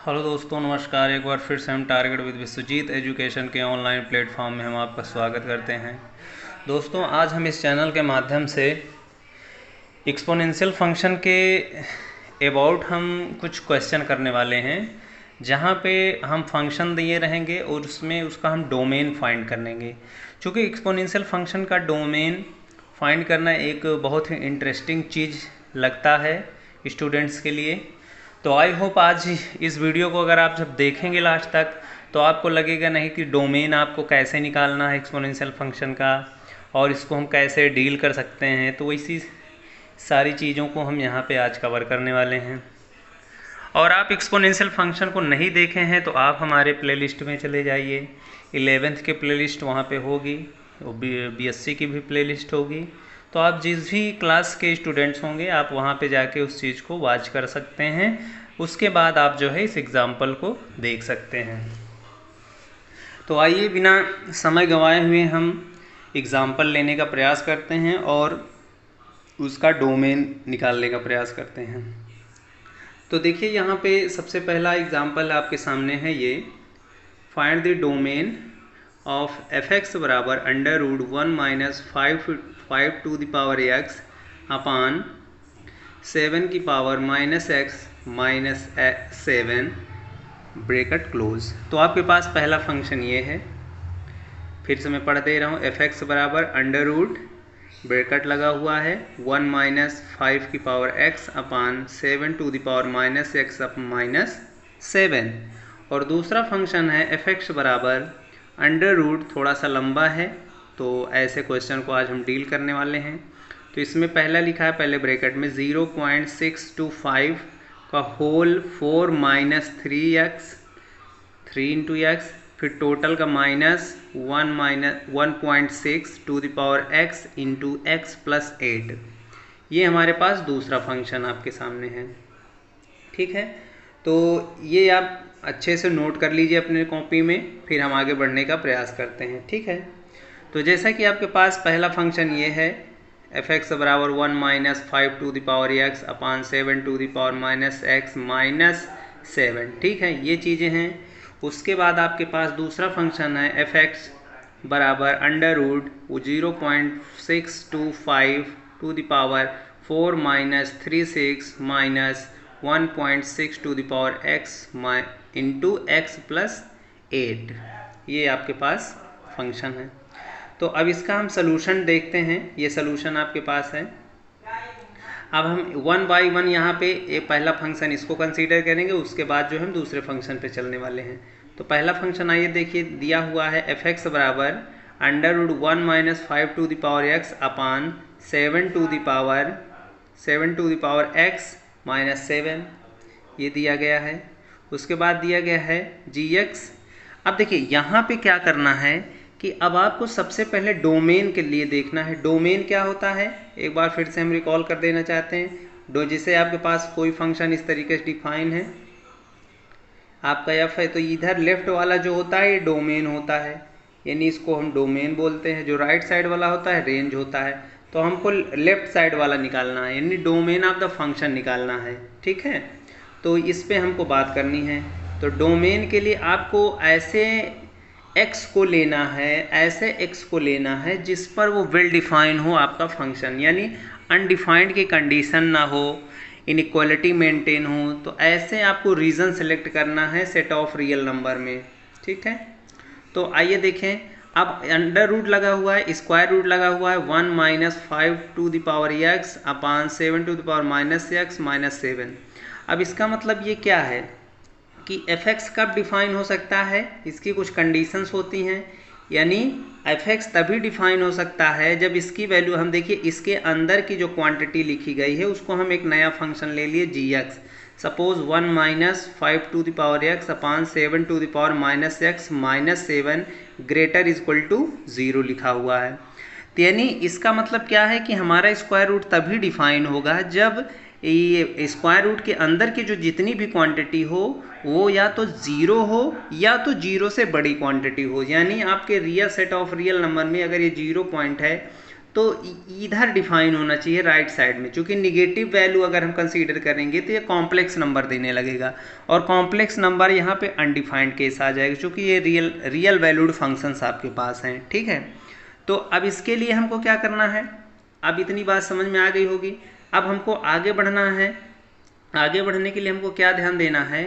Hello दोस्तों, नमस्कार। एक बार फिर से हम टारगेट विद विश्वजीत एजुकेशन के ऑनलाइन प्लेटफॉर्म में हम आपका स्वागत करते हैं। दोस्तों, आज हम इस चैनल के माध्यम से एक्सपोनेंशियल फंक्शन के अबाउट हम कुछ क्वेश्चन करने वाले हैं, जहाँ पे हम फंक्शन दिए रहेंगे और उसमें उसका हम डोमेन फाइंड करेंगे। चूँकि एक्सपोनेंशियल फंक्शन का डोमेन फाइंड करना एक बहुत ही इंटरेस्टिंग चीज़ लगता है स्टूडेंट्स के लिए। तो आई होप आज इस वीडियो को अगर आप जब देखेंगे लास्ट तक तो आपको लगेगा नहीं कि डोमेन आपको कैसे निकालना है एक्सपोनेंशियल फंक्शन का और इसको हम कैसे डील कर सकते हैं। तो इसी सारी चीज़ों को हम यहाँ पे आज कवर करने वाले हैं। और आप एक्सपोनेंशियल फंक्शन को नहीं देखे हैं तो आप हमारे प्लेलिस्ट में चले जाइए। 11th के प्लेलिस्ट वहाँ पे होगी, BSc की भी प्लेलिस्ट होगी। तो आप जिस भी क्लास के स्टूडेंट्स होंगे आप वहाँ पे जाके उस चीज़ को वॉच कर सकते हैं। उसके बाद आप जो है इस एग्ज़ाम्पल को देख सकते हैं। तो आइए बिना समय गंवाए हुए हम एग्ज़ाम्पल लेने का प्रयास करते हैं और उसका डोमेन निकालने का प्रयास करते हैं। तो देखिए यहाँ पे सबसे पहला एग्ज़ाम्पल आपके सामने है ये, find the domain of f(x) बराबर √1 - 5 to the power x upon 7 की पावर -x - 7 ब्रैकेट क्लोज। तो आपके पास पहला फंक्शन ये है, फिर से मैं पढ़ दे रहा हूँ। f(x) बराबर अंडर रूट ब्रैकेट लगा हुआ है 1 - 5 की power x upon 7 to the power -x -7। और दूसरा फंक्शन है f(x) बराबर अंडर रूट, थोड़ा सा लंबा है तो ऐसे क्वेश्चन को आज हम डील करने वाले हैं। तो इसमें पहला लिखा है, पहले ब्रैकेट में 0.625 का होल 4 - 3x 3 × x, फिर टोटल का -1 to the power x into x + 8। ये हमारे पास दूसरा फंक्शन आपके सामने है। ठीक है, तो ये आप अच्छे से नोट कर लीजिए अपने कॉपी में, फिर हम आगे बढ़ने का प्रयास करते हैं। ठीक है, तो जैसा कि आपके पास पहला फंक्शन ये है, f(x) बराबर 1 - 5 to the power x upon 7 to the power -x - 7। ठीक है, ये चीज़ें हैं। उसके बाद आपके पास दूसरा फंक्शन है f(x) बराबर under root 0.625 to the power 4 - 36 - 1.6 to the power x into x + 8। ये आपके पास फंक्शन है। तो अब इसका हम सलूशन देखते हैं। ये सलूशन आपके पास है। अब हम 1 बाई 1 यहाँ पे ये पहला फंक्शन इसको कंसीडर करेंगे, उसके बाद जो हम दूसरे फंक्शन पे चलने वाले हैं। तो पहला फंक्शन आइए देखिए, दिया हुआ है f(x) बराबर under root 1 - 5 to the power x upon 7 to the power x - 7। ये दिया गया है। उसके बाद दिया गया है gx। अब देखिए यहाँ पे क्या करना है कि अब आपको सबसे पहले डोमेन के लिए देखना है। डोमेन क्या होता है एक बार फिर से हम रिकॉल कर देना चाहते हैं। जिसे आपके पास कोई फंक्शन इस तरीके से डिफाइन है, आपका f है, तो इधर लेफ्ट वाला जो होता है ये डोमेन होता है, यानी इसको हम डोमेन बोलते हैं। जो राइट साइड वाला होता है रेंज होता है। तो हमको लेफ्ट साइड वाला निकालना है, यानी डोमेन ऑफ द फंक्शन निकालना है। ठीक है, तो इस पे हमको बात करनी है। तो डोमेन के लिए आपको ऐसे x को लेना है, ऐसे x को लेना है जिस पर वो वेल डिफाइन हो आपका फंक्शन, यानी अनडिफाइंड की कंडीशन ना हो, इनइक्वालिटी मेंटेन हो। तो ऐसे आपको रीजन सेलेक्ट करना है सेट ऑफ रियल नंबर में। ठीक है, तो आइए देखें। अब अंडर रूट लगा हुआ है, स्क्वायर रूट लगा हुआ है 1 - 5 to the power x upon 7 to the power -x - 7। अब इसका मतलब ये क्या है कि f(x) कब डिफाइन हो सकता है, इसकी कुछ कंडीशंस होती हैं। यानी f(x) तभी डिफाइन हो सकता है जब इसकी वैल्यू, हम देखिए इसके अंदर की जो क्वांटिटी लिखी गई है उसको हम एक नया फंक्शन ले लिए gx। Suppose 1 - 5 to the power x upon 7 to the power -x - 7 greater equal to 0 लिखा हुआ है। तो यानी इसका मतलब क्या है कि हमारा स्क्वायर रूट तभी डिफाइन होगा जब ये स्क्वायर रूट के अंदर की जो जितनी भी क्वांटिटी हो वो या तो 0 हो या तो 0 से बड़ी क्वांटिटी हो। यानी आपके real set of real number में अगर ये 0 पॉइंट है तो इधर डिफाइन होना चाहिए राइट साइड में, क्योंकि निगेटिव वैल्यू अगर हम कंसीडर करेंगे तो ये कॉम्प्लेक्स नंबर देने लगेगा, और कॉम्प्लेक्स नंबर यहाँ पे अनडिफाइंड केस आ जाएगा, क्योंकि ये रियल वैल्यूड फंक्शंस आपके पास हैं। ठीक है, तो अब इसके लिए हमको क्या करना है, अब इतनी बात समझ में आ गई होगी। अब हमको आगे बढ़ना है। आगे बढ़ने के लिए हमको क्या ध्यान देना है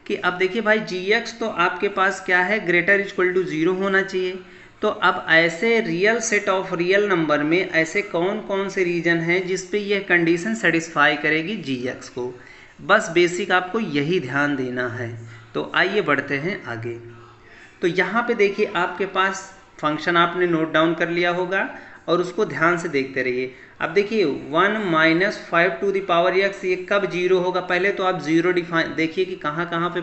कि अब देखिए भाई gx तो आपके पास क्या है, ग्रेटर इक्वल टू 0 होना चाहिए। तो अब ऐसे real set of real number में ऐसे कौन कौन से रीजन हैं जिस पे यह कंडीशन सेटिस्फाई करेगी gx को, बस बेसिक आपको यही ध्यान देना है। तो आइए बढ़ते हैं आगे। तो यहाँ पे देखिए आपके पास फंक्शन आपने नोट डाउन कर लिया होगा और उसको ध्यान से देखते रहिए। अब देखिए 1 minus 5 to the power x ये कब 0 होगा, पहले तो आप 0 डिफाइन देखिए कि कहाँ कहाँ पे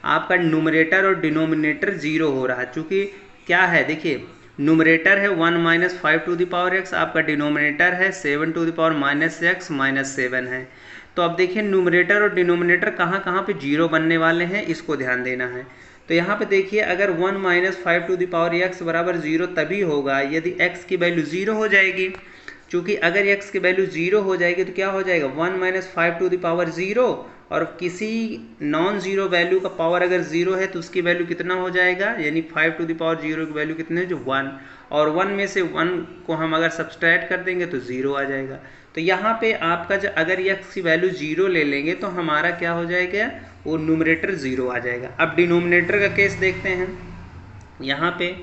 आपका न्यूमरेटर और डिनोमिनेटर 0 हो रहा है। चूँकि क्या है, देखिए न्यूमरेटर है 1 minus 5 to the power x, आपका डिनोमिनेटर है 7 to the power minus x minus 7 है। तो अब देखिए न्यूमरेटर और डिनोमिनेटर कहाँ कहाँ पे 0 बनने वाले हैं, इसको ध्यान देना है। तो यहाँ पे देखिए अगर 1 minus 5 to the power x बराबर 0 तभी होगा यदि x की वैल्यू 0 हो जाएगी। क्योंकि अगर x की वैल्यू 0 हो जाएगी तो क्या हो जाएगा, 1 माइनस 5 टू द पावर 0, और किसी नॉन जीरो वैल्यू का पावर अगर 0 है तो उसकी वैल्यू कितना हो जाएगा, यानी 5 टू द पावर 0 की वैल्यू कितनी है, जो 1, और 1 में से 1 को हम अगर सब्सट्रैक्ट कर देंगे तो 0 आ जाएगा। तो यहाँ पे आपका जो अगर x की वैल्यू 0 ले लेंगे तो हमारा क्या हो जाएगा, वो न्यूमरेटर 0 आ जाएगा। अब डिनोमिनेटर का केस देखते हैं यहाँ पे।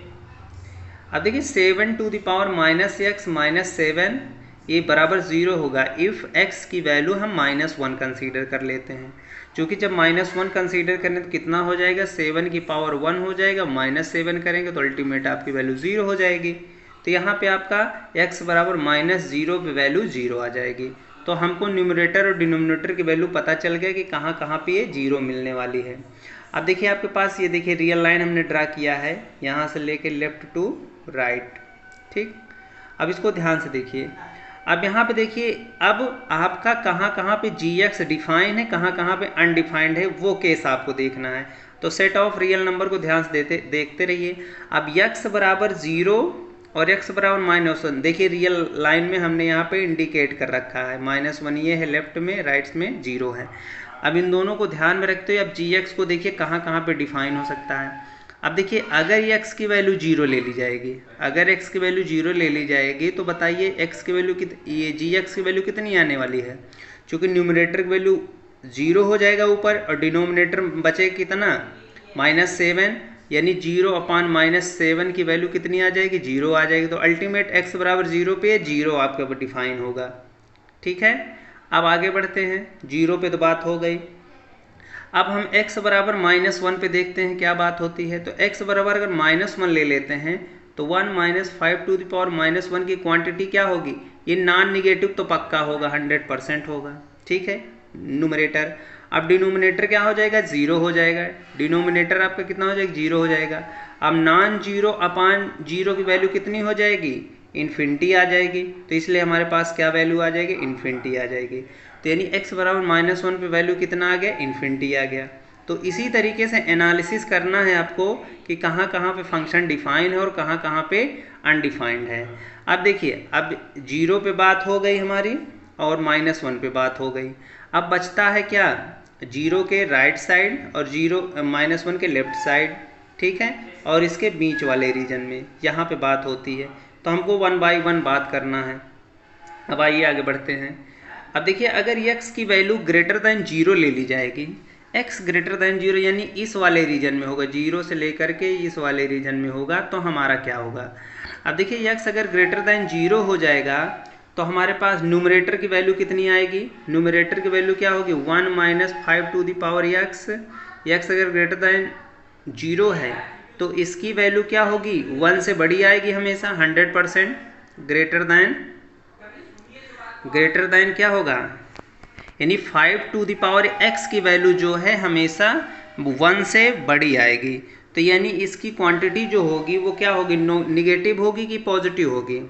अब देखिए 7 to the power minus x minus 7 ये बराबर 0 होगा इफ़ x की वैल्यू हम -1 कंसीडर कर लेते हैं। क्योंकि जब -1 कंसीडर करें तो कितना हो जाएगा, 7 की पावर 1 हो जाएगा, -7 करेंगे तो अल्टीमेट आपकी वैल्यू 0 हो जाएगी। तो यहाँ पे आपका x बराबर -0 पे वैल्यू 0 आ जाएगी। तो हमको न्यूमरेटर और डिनोमिनेटर की वैल्यू पता चल गया कि कहाँ कहाँ पे ये 0 मिलने वाली है। अब देखिए आपके पास ये देखिए रियल लाइन हमने ड्रा किया है यहाँ से लेके लेफ्ट टू राइट। ठीक, अब इसको ध्यान से देखिए। अब यहाँ पे देखिए अब आपका कहाँ कहाँ पे gx डिफाइन है, कहाँ कहाँ पे अनडिफाइंड है, वो केस आपको देखना है। तो सेट ऑफ रियल नंबर को ध्यान से देखते रहिए। अब x बराबर 0 और x बराबर -1, देखिए रियल लाइन में हमने यहाँ पे इंडिकेट कर रखा है, -1 ये है लेफ्ट में, राइट में 0 है। अब इन दोनों को ध्यान में रखते हुए अब gx को देखिए कहाँ कहाँ पे डिफाइन हो सकता है। अब देखिए अगर x की वैल्यू 0 ले ली जाएगी, अगर x की वैल्यू 0 ले ली जाएगी तो बताइए x की वैल्यू ये gx की वैल्यू कितनी आने वाली है। क्योंकि न्यूमरेटर की वैल्यू 0 हो जाएगा ऊपर और डिनोमिनेटर बचे कितना, -7, यानी 0/-7 की वैल्यू कितनी आ जाएगी, 0 आ जाएगी। तो अल्टीमेट x बराबर 0 पे 0 आपका डिफाइन होगा। ठीक है, अब आगे बढ़ते हैं। 0 पे तो बात हो गई। अब हम x बराबर -1 पे देखते हैं क्या बात होती है। तो x बराबर अगर -1 ले लेते हैं तो 1 माइनस 5 टू द पावर -1 की क्वांटिटी क्या होगी, ये नॉन निगेटिव तो पक्का होगा, 100% होगा। ठीक है, न्यूमरेटर। अब डिनोमिनेटर क्या हो जाएगा, 0 हो जाएगा। डिनोमिनेटर आपका कितना हो जाएगा, 0 हो जाएगा। अब नॉन जीरो अपान 0 की वैल्यू कितनी हो जाएगी, इन्फिनिटी आ जाएगी। तो इसलिए हमारे पास क्या वैल्यू आ जाएगी, इन्फिनिटी आ जाएगी। तो यानी x बराबर -1 पे वैल्यू कितना आ गया, इन्फिनिटी आ गया। तो इसी तरीके से एनालिसिस करना है आपको कि कहाँ कहाँ पे फंक्शन डिफाइन है और कहाँ कहाँ पे अनडिफाइंड है। अब देखिए अब 0 पे बात हो गई हमारी और -1 पे बात हो गई। अब बचता है क्या, 0 के राइट साइड और -1 के लेफ्ट साइड। ठीक है, और इसके बीच वाले रीजन में यहाँ पे बात होती है। तो हमको 1 बाई 1 बात करना है। अब आइए आगे बढ़ते हैं। अब देखिए अगर x की वैल्यू ग्रेटर दैन 0 ले ली जाएगी, x ग्रेटर दैन 0 यानी इस वाले रीजन में होगा, 0 से लेकर के इस वाले रीजन में होगा, तो हमारा क्या होगा। अब देखिए x अगर ग्रेटर दैन 0 हो जाएगा तो हमारे पास न्यूमरेटर की वैल्यू कितनी आएगी, न्यूमरेटर की वैल्यू क्या होगी, 1 minus 5 to the power x। x अगर ग्रेटर दैन 0 है तो इसकी वैल्यू क्या होगी, 1 से बड़ी आएगी हमेशा, 100%। ग्रेटर दैन क्या होगा, यानी 5 टू द पावर x की वैल्यू जो है हमेशा 1 से बड़ी आएगी। तो यानी इसकी क्वांटिटी जो होगी वो क्या होगी, निगेटिव होगी कि पॉजिटिव होगी,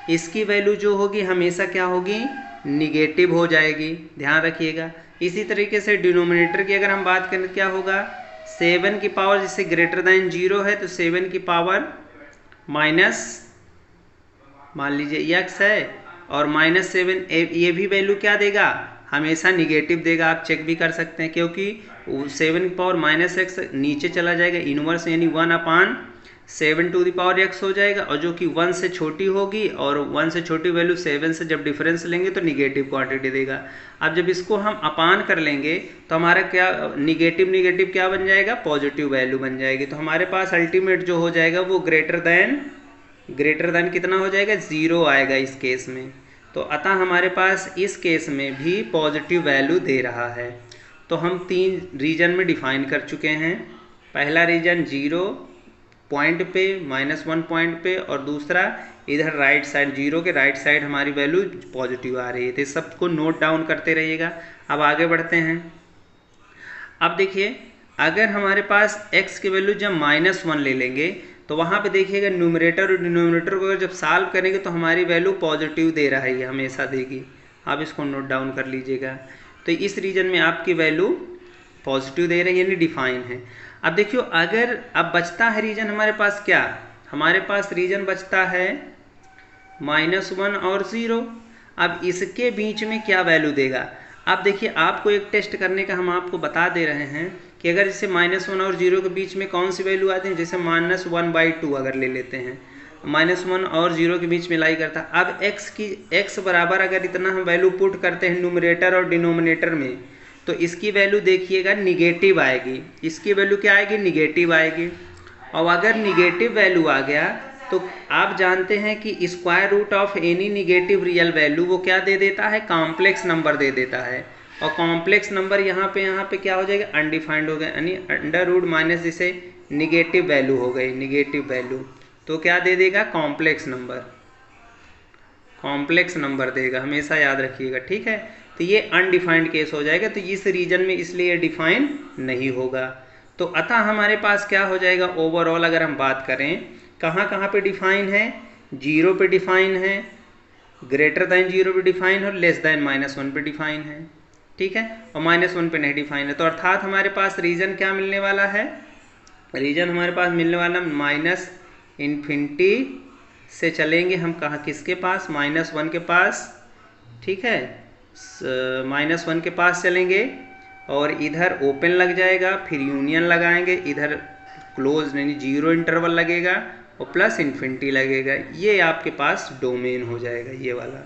इसकी वैल्यू जो होगी हमेशा क्या होगी, निगेटिव हो जाएगी, ध्यान रखिएगा। इसी तरीके से डिनोमिनेटर की अगर हम बात करें क्या होगा, 7 की पावर जिससे ग्रेटर दैन 0 है तो 7 की पावर मान लीजिए x है और -7 ये भी वैल्यू क्या देगा, हमेशा निगेटिव देगा। आप चेक भी कर सकते हैं क्योंकि 7 की पावर -x नीचे चला जाएगा, इनवर्स यानी 1/7 टू द पावर x हो जाएगा, और जो कि 1 से छोटी होगी, और 1 से छोटी वैल्यू 7 से जब डिफरेंस लेंगे तो निगेटिव क्वांटिटी देगा। अब जब इसको हम अपान कर लेंगे तो हमारा क्या निगेटिव निगेटिव क्या बन जाएगा, पॉजिटिव वैल्यू बन जाएगी। तो हमारे पास अल्टीमेट जो हो जाएगा वो ग्रेटर देन कितना हो जाएगा, 0 आएगा इस केस में। तो अतः हमारे पास इस केस में भी पॉजिटिव वैल्यू दे रहा है। तो हम 3 रीजन में डिफाइन कर चुके हैं। पहला रीजन 0 पॉइंट पे, -1 पॉइंट पे, और दूसरा इधर राइट साइड 0 के राइट साइड हमारी वैल्यू पॉजिटिव आ रही है। तो इस सबको नोट डाउन करते रहिएगा। अब आगे बढ़ते हैं। अब देखिए, अगर हमारे पास x की वैल्यू जब -1 ले लेंगे तो वहाँ पे देखिएगा न्यूमरेटर और डिनोमिनेटर को अगर जब सॉल्व करेंगे तो हमारी वैल्यू पॉजिटिव दे रहा है, हमेशा देगी। आप इसको नोट डाउन कर लीजिएगा। तो इस रीजन में आपकी वैल्यू पॉजिटिव दे रही है, यानी डिफाइन है। अब देखियो, अगर अब बचता है रीजन हमारे पास क्या, हमारे पास रीजन बचता है -1 और 0। अब इसके बीच में क्या वैल्यू देगा। अब देखिए, आपको एक टेस्ट करने का हम आपको बता दे रहे हैं कि अगर जैसे -1 और 0 के बीच में कौन सी वैल्यू आती है, जैसे -1/2 अगर ले लेते हैं, -1 और 0 के बीच में लाई करता है। अब x बराबर अगर इतना हम वैल्यू पुट करते हैं न्यूमरेटर और डिनोमिनेटर में, तो इसकी वैल्यू देखिएगा निगेटिव आएगी। इसकी वैल्यू क्या आएगी, निगेटिव आएगी। और अगर निगेटिव वैल्यू आ गया तो आप जानते हैं कि square root of any negative real value वो क्या दे देता है, कॉम्प्लेक्स नंबर दे देता है। और कॉम्प्लेक्स नंबर यहाँ पे क्या हो जाएगा, अनडिफाइंड हो गया, यानी अंडर रूट माइनस जिसे निगेटिव वैल्यू हो गई, निगेटिव वैल्यू, तो क्या दे देगा, कॉम्प्लेक्स नंबर देगा। हमेशा याद रखिएगा, ठीक है। तो ये अनडिफाइंड केस हो जाएगा, तो इस रीजन में इसलिए डिफाइन नहीं होगा। तो अतः हमारे पास क्या हो जाएगा, ओवरऑल अगर हम बात करें कहाँ पे डिफाइन है, 0 पे डिफाइन है, ग्रेटर दैन 0 पे डिफाइन है, और लेस दैन -1 पे डिफाइन है, ठीक है, और -1 पे नहीं डिफाइन है। तो अर्थात हमारे पास रीजन क्या मिलने वाला है, रीजन हमारे पास मिलने वाला -∞ से चलेंगे हम कहाँ, किसके पास, -1 के पास, ठीक है, -1 के पास चलेंगे, और इधर ओपन लग जाएगा, फिर यूनियन लगाएंगे, इधर क्लोज यानी 0 इंटरवल लगेगा, और प्लस इन्फिनिटी लगेगा। ये आपके पास डोमेन हो जाएगा, ये वाला।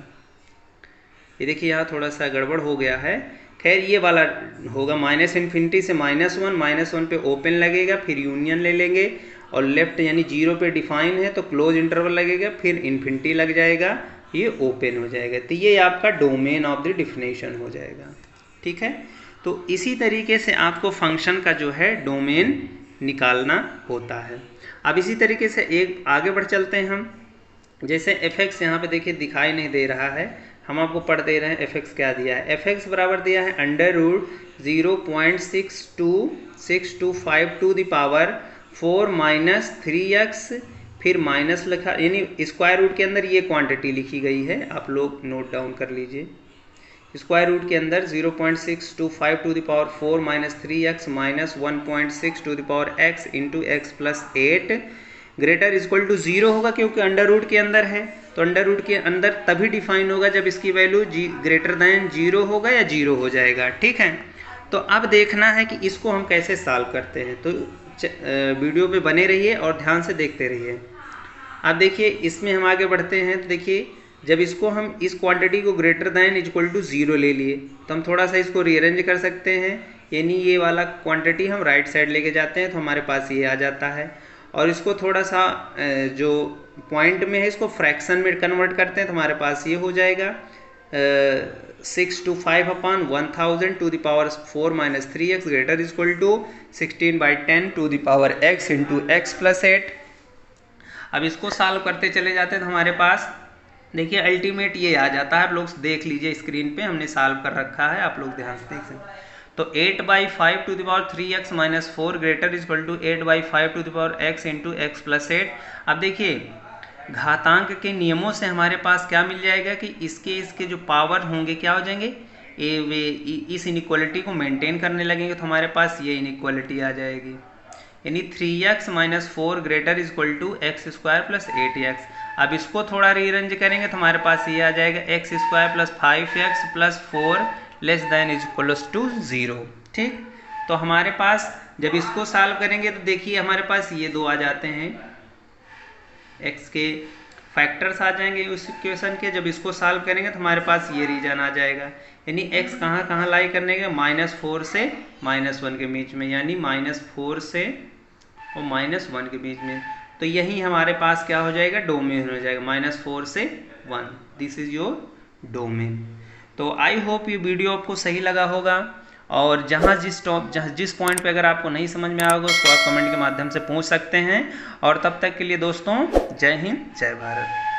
ये देखिए यहाँ थोड़ा सा गड़बड़ हो गया है, खैर ये वाला होगा -∞ से -1 पे ओपन लगेगा, फिर यूनियन ले लेंगे, और लेफ्ट यानी 0 पे डिफाइन है तो क्लोज इंटरवल लगेगा, फिर इन्फिनिटी लग जाएगा, ये ओपन हो जाएगा। तो ये आपका डोमेन ऑफ द डिफिनेशन हो जाएगा, ठीक है। तो इसी तरीके से आपको फंक्शन का जो है डोमेन निकालना होता है। अब इसी तरीके से एक आगे बढ़ चलते हैं हम। जैसे fx यहाँ पे देखिए दिखाई नहीं दे रहा है, हम आपको पढ़ दे रहे हैं fx क्या दिया है। fx बराबर दिया है √0.626252 टू द पावर 4 - 3x, फिर माइनस लिखा, यानी स्क्वायर रूट के अंदर ये क्वांटिटी लिखी गई है, आप लोग नोट डाउन कर लीजिए। स्क्वायर रूट के अंदर 0.625 to the power 4 - 3x - 1.6 to the power x into x plus 8 greater equal to 0 होगा, क्योंकि अंडर रूट के अंदर है। तो अंडर रूट के अंदर तभी डिफाइन होगा जब इसकी वैल्यू ग्रेटर दैन 0 होगा या 0 हो जाएगा, ठीक है। तो अब देखना है कि इसको हम कैसे सॉल्व करते हैं, तो वीडियो पे बने रहिए और ध्यान से देखते रहिए। अब देखिए इसमें हम आगे बढ़ते हैं, तो देखिए जब इसको हम इस क्वांटिटी को ग्रेटर दैन इक्वल टू 0 ले लिए तो हम थोड़ा सा इसको रीअरेंज कर सकते हैं, यानी ये वाला क्वांटिटी हम राइट साइड लेके जाते हैं तो हमारे पास ये आ जाता है, और इसको थोड़ा सा जो पॉइंट में है इसको फ्रैक्शन में कन्वर्ट करते हैं तो हमारे पास ये हो जाएगा 6/5/1000 to the power 4 - 3x greater equal to 16/10 to the power x into x plus 8। अब इसको सॉल्व करते चले जाते हैं तो हमारे पास देखिए अल्टीमेट ये आ जाता है, आप लोग देख लीजिए स्क्रीन पे हमने सॉल्व कर रखा है, आप लोग ध्यान से देख सकते हैं। तो 8/5 to the power 3x - 4 greater equal to 8/5 to the power x into x plus 8। अब देखिए घातांक के नियमों से हमारे पास क्या मिल जाएगा कि इसके जो पावर होंगे क्या हो जाएंगे, वे इस इनइक्वालिटी को मेंटेन करने लगेंगे, तो हमारे पास ये इनइक्वालिटी आ जाएगी, यानी 3x - 4 greater equal to x² plus 8x। अब इसको थोड़ा रीअरेंज करेंगे तो हमारे पास ये आ जाएगा x square plus 5x plus 4 less than is equals to 0। ठीक, तो हमारे पास जब इसको सॉल्व करेंगे तो देखिए हमारे पास ये दो आ जाते हैं, x के फैक्टर्स आ जाएंगे उस इक्वेशन के। जब इसको सॉल्व करेंगे तो हमारे पास ये रीजन आ जाएगा, यानी x कहाँ कहाँ लाई करने के, -4 से -1 के बीच में, यानी -4 से और -1 के बीच में। तो यही हमारे पास क्या हो जाएगा, डोमेन हो जाएगा, -4 से 1, दिस इज योर डोमेन। तो आई होप ये वीडियो आपको सही लगा होगा, और जहाँ जिस पॉइंट पे अगर आपको नहीं समझ में आया होगा उसको आप कमेंट के माध्यम से पूछ सकते हैं। और तब तक के लिए दोस्तों, जय हिंद, जय भारत।